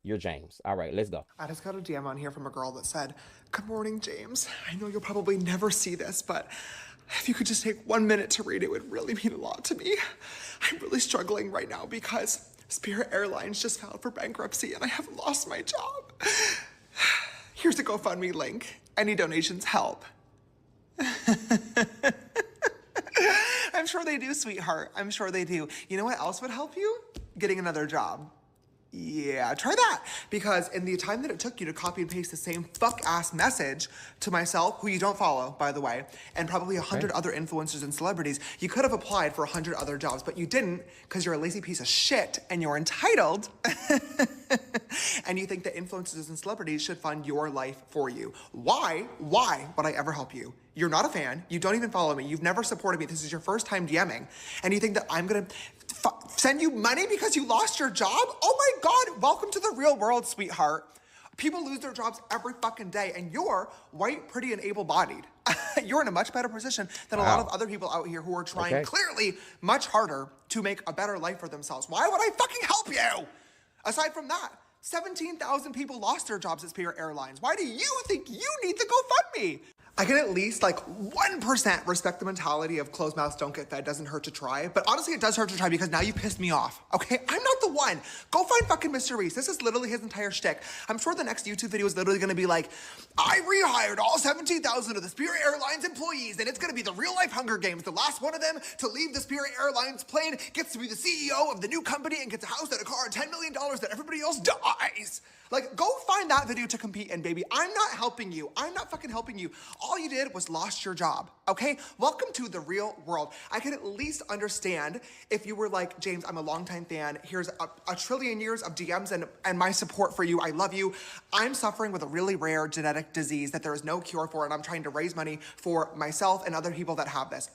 You're James. All right, let's go. I just got a DM on here from a girl that said, "Good morning, James. I know you'll probably never see this, but if you could just take 1 minute to read it, would really mean a lot to me. I'm really struggling right now because Spirit Airlines just filed for bankruptcy and I have lost my job. Here's a GoFundMe link. Any donations help." I'm sure they do, sweetheart. I'm sure they do. You know what else would help you? Getting another job. Yeah, try that. Because in the time that it took you to copy and paste the same fuck-ass message to myself, who you don't follow, by the way, and probably 100 other influencers and celebrities, you could have applied for 100 other jobs, but you didn't because you're a lazy piece of shit and you're entitled. And you think that influencers and celebrities should fund your life for you. Why would I ever help you? You're not a fan. You don't even follow me. You've never supported me. This is your first time DMing. And you think that I'm gonna send you money because you lost your job? Oh my God, welcome to the real world, sweetheart. People lose their jobs every fucking day, and you're white, pretty, and able-bodied. You're in a much better position than a lot of other people out here who are trying clearly much harder to make a better life for themselves. Why would I fucking help you? Aside from that, 17,000 people lost their jobs at Spirit Airlines. Why do you think you need the GoFundMe? I can at least like 1% respect the mentality of closed mouths don't get fed, doesn't hurt to try. But honestly, it does hurt to try because now you pissed me off, okay? I'm not the one. Go find fucking Mr. Reese. This is literally his entire shtick. I'm sure the next YouTube video is literally gonna be like, "I rehired all 17,000 of the Spirit Airlines employees, and it's gonna be the real life Hunger Games. The last one of them to leave the Spirit Airlines plane gets to be the CEO of the new company and gets a house and a car and $10 million that everybody else dies." Like, go find that video to compete in, baby. I'm not helping you. I'm not fucking helping you. All you did was lost your job, okay? Welcome to the real world. I can at least understand if you were like, "James, I'm a longtime fan. Here's a trillion years of DMs and my support for you. I love you. I'm suffering with a really rare genetic disease that there is no cure for, and I'm trying to raise money for myself and other people that have this."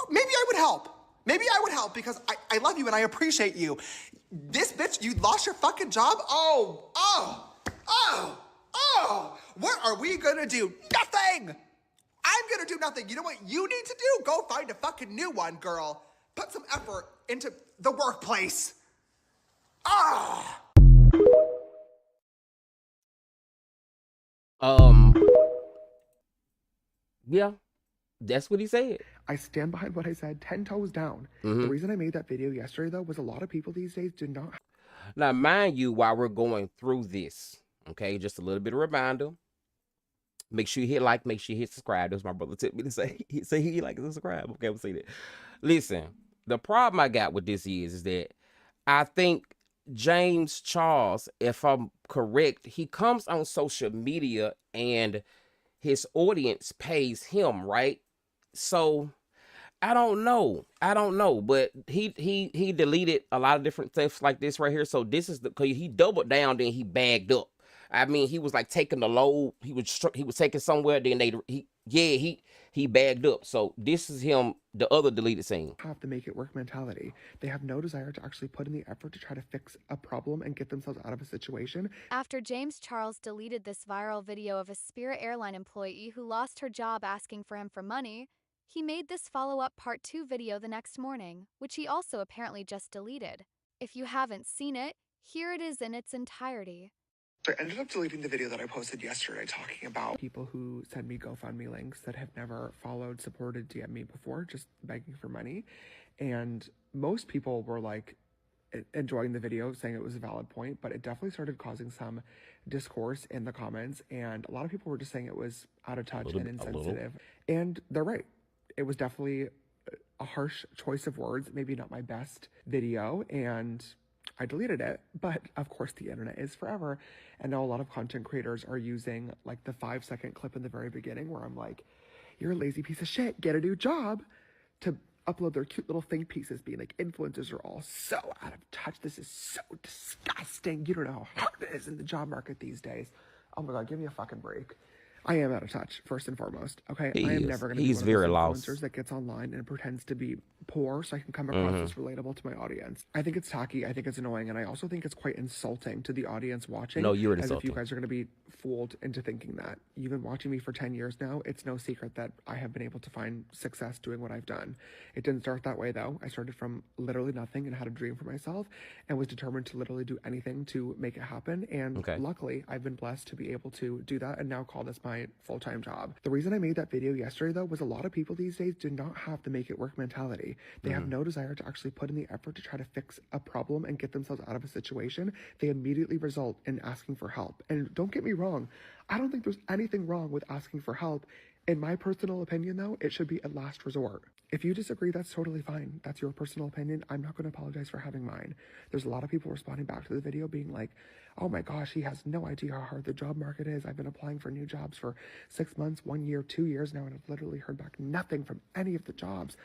Maybe I would help. Maybe I would help because I love you and I appreciate you. This bitch, you lost your fucking job? Oh. What are we gonna do? Nothing! I'm gonna do nothing. You know what you need to do? Go find a fucking new one, girl. Put some effort into the workplace. Yeah, that's what he said. I stand behind what I said 10 toes down. The reason I made that video yesterday, though, was a lot of people these days do not. Now, mind you, while we're going through this, okay, just a little bit of reminder. Make sure you hit like, make sure you hit subscribe. That's my brother tip me to say. Say he like and subscribe. Okay, we'll say that. Listen, the problem I got with this is that I think James Charles, if I'm correct, he comes on social media and his audience pays him, right? So I don't know, but he deleted a lot of different things like this right here. So this is because he doubled down, then he bagged up. I mean, he was like taking the load. He was taking somewhere. Then he bagged up. So this is him, the other deleted scene. Have the make it work mentality. They have no desire to actually put in the effort to try to fix a problem and get themselves out of a situation. After James Charles deleted this viral video of a Spirit Airline employee who lost her job asking for him for money, he made this follow-up part 2 video the next morning, which he also apparently just deleted. If you haven't seen it, here it is in its entirety. So I ended up deleting the video that I posted yesterday talking about people who send me GoFundMe links that have never followed, supported, DM me before, just begging for money. And most people were like enjoying the video, saying it was a valid point, but it definitely started causing some discourse in the comments. And a lot of people were just saying it was out of touch and insensitive. And they're right. It was definitely a harsh choice of words, maybe not my best video. And I deleted it, but of course the internet is forever. And now a lot of content creators are using like the 5-second clip in the very beginning where I'm like, "You're a lazy piece of shit, get a new job," to upload their cute little think pieces being like, "Influencers are all so out of touch. This is so disgusting. You don't know how hard it is in the job market these days." Oh my God, give me a fucking break. I am out of touch, first and foremost. Okay, I He am is. never going to be He's one of those very influencers lost. that gets online and pretends to be poor so I can come across Mm-hmm. as relatable to my audience. I think it's tacky, I think it's annoying, and I also think it's quite insulting to the audience watching, No, you're as if you insulting. guys are going to be fooled into thinking that. You've been watching me for 10 years now. It's no secret that I have been able to find success doing what I've done. It didn't start that way though. I started from literally nothing and had a dream for myself and was determined to literally do anything to make it happen. And Okay. luckily, I've been blessed to be able to do that and now call this my full-time job. The reason I made that video yesterday though was a lot of people these days do not have the make it work mentality. They have no desire to actually put in the effort to try to fix a problem and get themselves out of a situation. They immediately result in asking for help. And don't get me wrong, I don't think there's anything wrong with asking for help. In my personal opinion, though, it should be a last resort. If you disagree, that's totally fine. That's your personal opinion. I'm not going to apologize for having mine. There's a lot of people responding back to the video being like, oh my gosh, he has no idea how hard the job market is. I've been applying for new jobs for 6 months, 1 year, 2 years now, and I've literally heard back nothing from any of the jobs.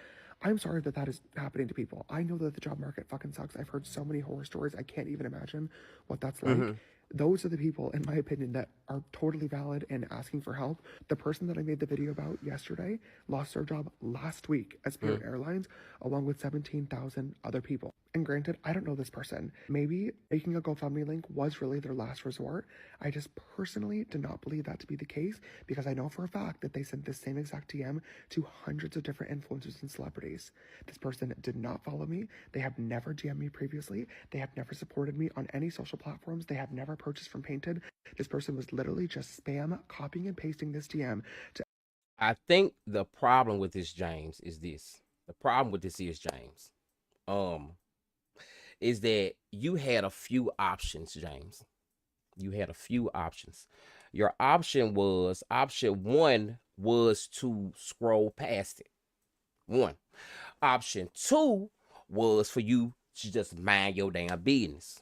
I'm sorry that that is happening to people. I know that the job market fucking sucks. I've heard so many horror stories. I can't even imagine what that's like. Those are the people, in my opinion, that are totally valid and asking for help. The person that I made the video about yesterday lost their job last week at Spirit Airlines, along with 17,000 other people. And granted, I don't know this person. Maybe making a GoFundMe link was really their last resort. I just personally do not believe that to be the case because I know for a fact that they sent this same exact DM to hundreds of different influencers and celebrities. This person did not follow me. They have never DM'd me previously. They have never supported me on any social platforms. They have never purchased from Painted. This person was literally just spam copying and pasting this DM to. I think the problem with this, James, is this. The problem with this is, James, um, is that you had a few options, James. You had a few options. Your option one was to scroll past it. One. Option two was for you to just mind your damn business.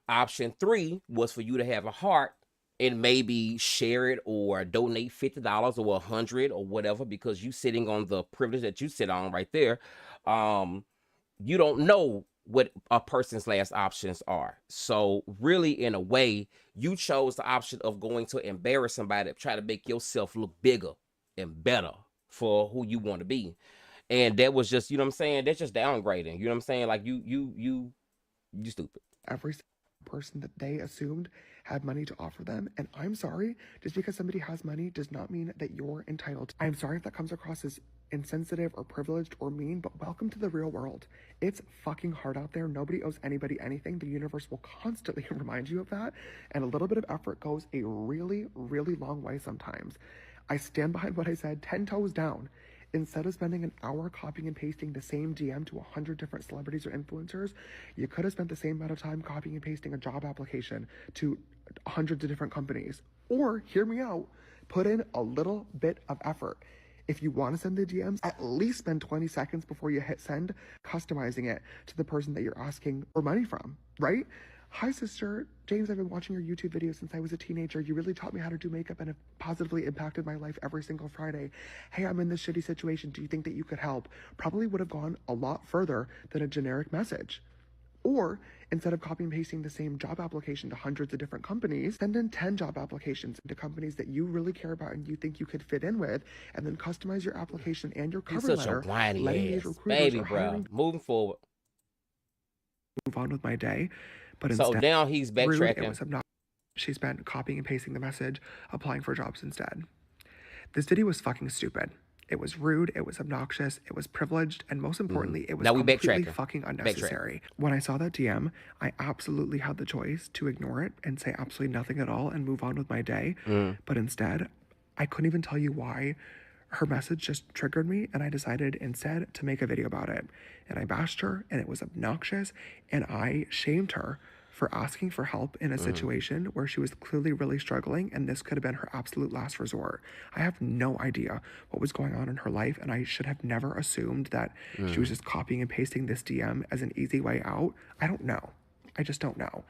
Option three was for you to have a heart and maybe share it or donate $50 or 100 or whatever, because you sitting on the privilege that you sit on right there. You don't know what a person's last options are. So really, in a way, you chose the option of going to embarrass somebody, try to make yourself look bigger and better for who you want to be. And that was just, you know what I'm saying? That's just downgrading. You know what I'm saying? Like you stupid. Every person that they assumed had money to offer them. And I'm sorry, just because somebody has money does not mean that you're entitled. I'm sorry if that comes across as insensitive or privileged or mean, but welcome to the real world. It's fucking hard out there. Nobody owes anybody anything. The universe will constantly remind you of that. And a little bit of effort goes a really, really long way sometimes. I stand behind what I said, 10 toes down. Instead of spending an hour copying and pasting the same DM to 100 different celebrities or influencers, you could have spent the same amount of time copying and pasting a job application to hundreds of different companies. Or, hear me out, put in a little bit of effort. If you want to send the DMs, at least spend 20 seconds before you hit send, customizing it to the person that you're asking for money from, right? Hi, sister. James, I've been watching your YouTube videos since I was a teenager. You really taught me how to do makeup and have positively impacted my life every single Friday. Hey, I'm in this shitty situation. Do you think that you could help? Probably would have gone a lot further than a generic message. Or instead of copy and pasting the same job application to hundreds of different companies, send in 10 job applications to companies that you really care about and you think you could fit in with, and then customize your application and your He's cover such a letter, whiny letting these ass recruiters baby, or bro. hiring Moving forward. move on with my day. But So instead, now he's rude, it backtracking. was obnoxious. She spent copying and pasting the message, applying for jobs instead. This video was fucking stupid. It was rude, it was obnoxious, it was privileged, and most importantly, it was Now we completely backtracking. fucking unnecessary. When I saw that DM, I absolutely had the choice to ignore it and say absolutely nothing at all and move on with my day. But instead, I couldn't even tell you why. Her message just triggered me, and I decided instead to make a video about it. And I bashed her, and it was obnoxious, and I shamed her for asking for help in a situation where she was clearly really struggling, and this could have been her absolute last resort. I have no idea what was going on in her life, and I should have never assumed that she was just copying and pasting this DM as an easy way out. I don't know. I just don't know.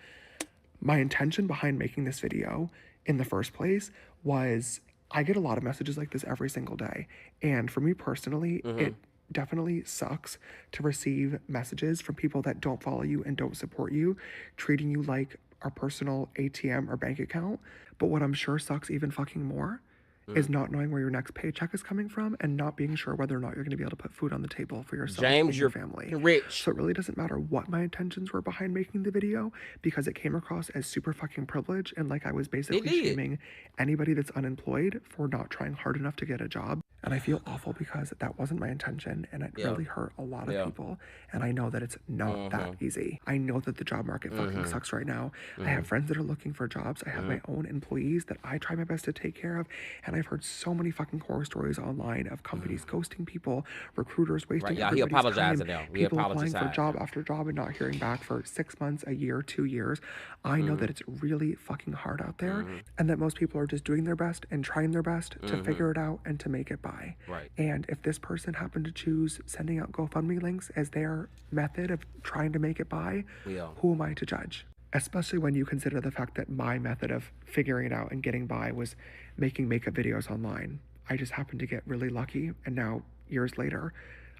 My intention behind making this video in the first place was I get a lot of messages like this every single day. And for me personally, it definitely sucks to receive messages from people that don't follow you and don't support you, treating you like our personal ATM or bank account. But what I'm sure sucks even fucking more is not knowing where your next paycheck is coming from and not being sure whether or not you're going to be able to put food on the table for yourself and James, your you're family. rich. So it really doesn't matter what my intentions were behind making the video, because it came across as super fucking privileged and like I was basically shaming anybody that's unemployed for not trying hard enough to get a job. And I feel awful because that wasn't my intention, and it really hurt a lot of people. And I know that it's not that easy. I know that the job market fucking sucks right now. I have friends that are looking for jobs. I have my own employees that I try my best to take care of. And I've heard so many fucking horror stories online of companies ghosting people, recruiters wasting everybody's time, people applying for job after job and not hearing back for 6 months, a year, 2 years. I know that it's really fucking hard out there, and that most people are just doing their best and trying their best to figure it out and to make it by. And if this person happened to choose sending out GoFundMe links as their method of trying to make it by, who am I to judge? Especially when you consider the fact that my method of figuring it out and getting by was making makeup videos online. I just happened to get really lucky, and now, years later,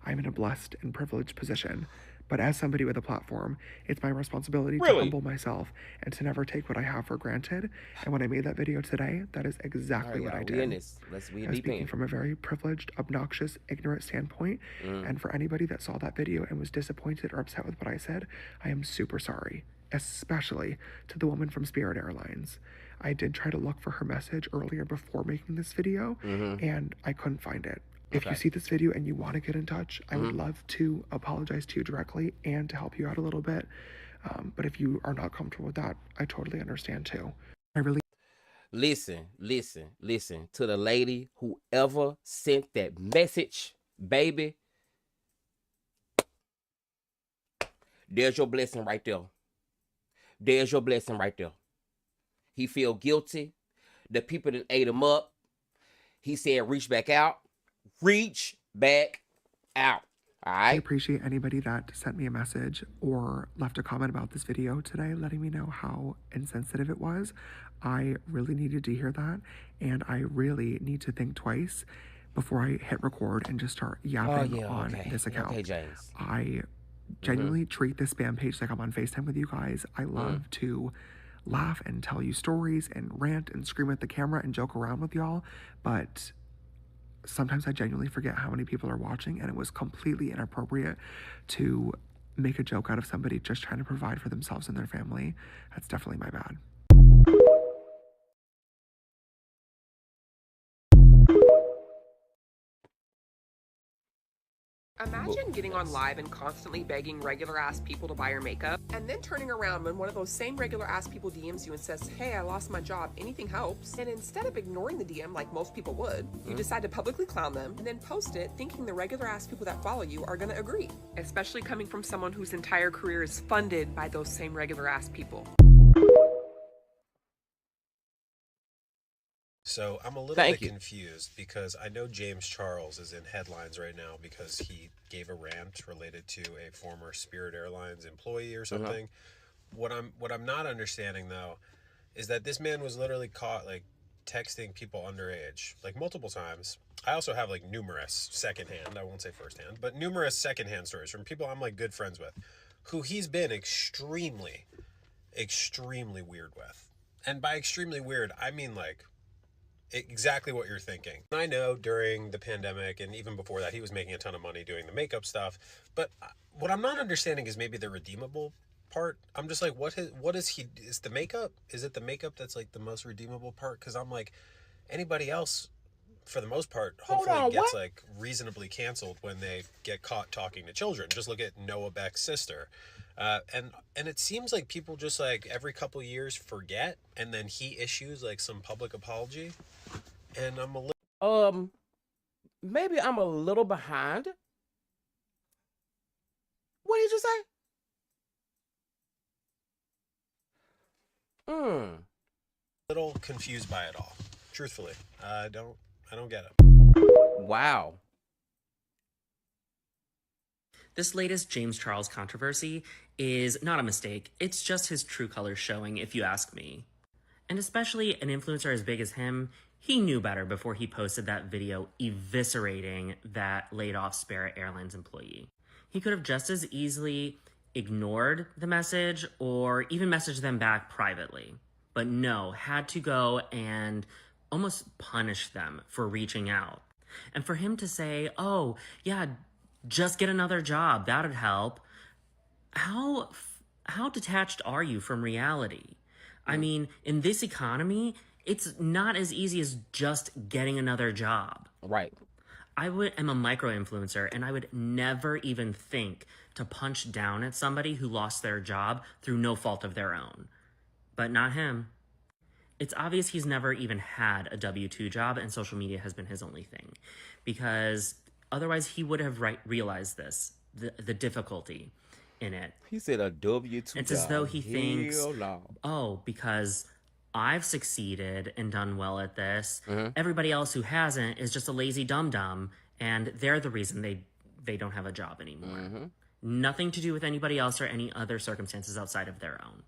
I'm in a blessed and privileged position. But as somebody with a platform, it's my responsibility to humble myself and to never take what I have for granted. And when I made that video today, that is exactly what I did. I was speaking from a very privileged, obnoxious, ignorant standpoint. And for anybody that saw that video and was disappointed or upset with what I said, I am super sorry. Especially to the woman from Spirit Airlines. I did try to look for her message earlier before making this video, and I couldn't find it. If you see this video and you want to get in touch, I would love to apologize to you directly and to help you out a little bit. But if you are not comfortable with that, I totally understand too. I really listen to the lady whoever sent that message, baby. There's your blessing right there. There's your blessing right there. He feel guilty. The people that ate him up. He said, reach back out. Reach back out. All right. I appreciate anybody that sent me a message or left a comment about this video today, letting me know how insensitive it was. I really needed to hear that, and I really need to think twice before I hit record and just start yapping on this account. Okay, James. I genuinely treat this spam page like I'm on FaceTime with you guys. I love to laugh and tell you stories and rant and scream at the camera and joke around with y'all, but sometimes I genuinely forget how many people are watching, and it was completely inappropriate to make a joke out of somebody just trying to provide for themselves and their family. That's definitely my bad. Imagine getting on live and constantly begging regular ass people to buy your makeup, and then turning around when one of those same regular ass people DMs you and says, hey, I lost my job, anything helps. And instead of ignoring the DM like most people would, you decide to publicly clown them and then post it thinking the regular ass people that follow you are gonna agree. Especially coming from someone whose entire career is funded by those same regular ass people. So I'm a little bit confused because I know James Charles is in headlines right now because he gave a rant related to a former Spirit Airlines employee or something. What I'm not understanding though is that this man was literally caught like texting people underage like multiple times. I also have like numerous secondhand, I won't say firsthand, but numerous secondhand stories from people I'm like good friends with who he's been extremely weird with. And by extremely weird, I mean like exactly what you're thinking. I know during the pandemic and even before that, he was making a ton of money doing the makeup stuff. But what I'm not understanding is maybe the redeemable part. I'm just like, what is he? Is the makeup? Is it the makeup that's like the most redeemable part? Because I'm like, anybody else, for the most part, hopefully gets like reasonably canceled when they get caught talking to children. Just look at Noah Beck's sister. And it seems like people just like every couple years forget, and then he issues like some public apology, and I'm a little maybe I'm a little behind. What did you say? Little confused by it all. Truthfully, I don't get it. Wow. This latest James Charles controversy is not a mistake. It's just his true colors showing, if you ask me. And especially an influencer as big as him, he knew better before he posted that video eviscerating that laid-off Spirit Airlines employee. He could have just as easily ignored the message or even messaged them back privately. But no, had to go and almost punish them for reaching out. And for him to say, oh, yeah, just get another job, that'd help. How how detached are you from reality? I mean, in this economy, it's not as easy as just getting another job. Right. Am a micro influencer, and I would never even think to punch down at somebody who lost their job through no fault of their own. But not him. It's obvious he's never even had a W-2 job, and social media has been his only thing. Because otherwise he would have realized this, the difficulty in it. He said a W-2 It's job. as though he thinks, Hell no. oh, because I've succeeded and done well at this, Mm-hmm. everybody else who hasn't is just a lazy dum-dum, and they're the reason they don't have a job anymore. Mm-hmm. Nothing to do with anybody else or any other circumstances outside of their own.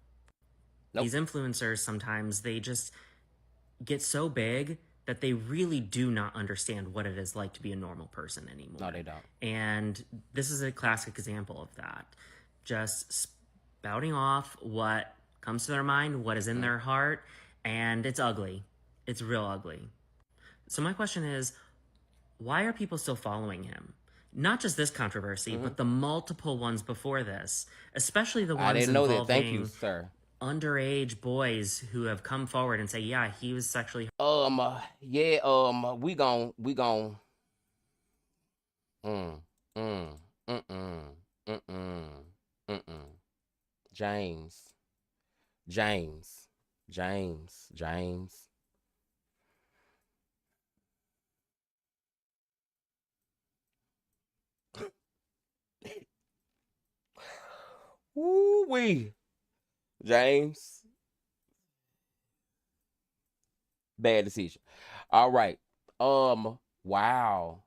Nope. These influencers, sometimes they just get so big that they really do not understand what it is like to be a normal person anymore. No, they don't. And this is a classic example of that. Just spouting off what comes to their mind, what is in their heart, and it's ugly. It's real ugly. So my question is, why are people still following him? Not just this controversy, but the multiple ones before this, especially the ones I didn't know that. involving Thank you, sir. underage boys who have come forward and say, yeah, he was sexually Yeah, we gon' mm, mm, mm-mm, mm-mm, mm-mm. James. Woo-wee. James. Bad decision. All right. Wow.